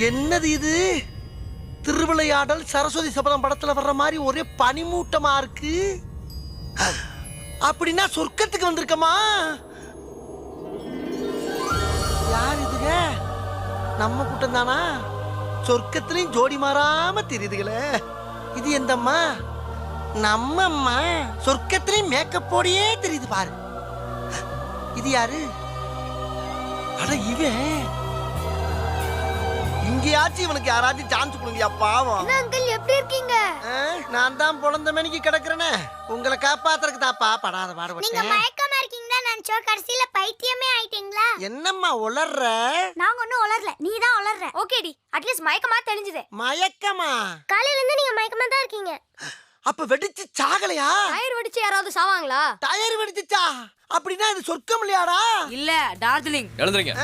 என்னது இது? திருவிளையாடல் சரஸ்வதி சபதம் படத்துல வர்ற மாதிரி ஒரே பனிமூட்டமா இருக்கு. அப்படின்னா சொர்க்கத்துக்கு வந்திருக்கமா? யார் இதுங்க? நம்ம கூட்டம் தானா? சொர்க்கத்திலையும் ஜோடி மாறாம தெரியுதுங்களே. இது எந்தம்மா? நம்ம அம்மா. சொர்க்கத்திலையும் மேக்கப் போடியே தெரியுது பாரு. இது யாரு? அட இவன். இங்கேயாச்சும் இவனுக்கு யாராச்சும் சான்ஸ் கொடுங்கயா பாவம். அங்கிள் எப்படி இருக்கீங்க? நான் தான் பொழந்த மணிக்கு கிடக்குறேனே. உங்களை காப்பாத்துறதுக்கு தாப்பா படாத நீங்க பாடுபட்டேன். மயக்கமா இருக்கீங்களா நினைச்சோம், கடைசியில பைத்தியமே ஆயிட்டீங்களா? என்னம்மா உளர்ற? நாங்க ஒண்ணும் உளரல, நீ தான் உளர்ற. ஓகேடி, அட்லீஸ்ட் மயக்கமா தெரிஞ்சது. மயக்கமா? காலையில இருந்து நீங்க மயக்கமா தான் இருக்கீங்க. அப்ப வெடிச்சு சாகலையா? டயர் வெடிச்சு யாராவது சாவாங்களா? டயர் வெடிச்சுச்சா? அப்படின்னா இது சொர்க்கம் இல்லையாடா? இல்ல டார்ஜிலிங். எழுந்துறீங்க.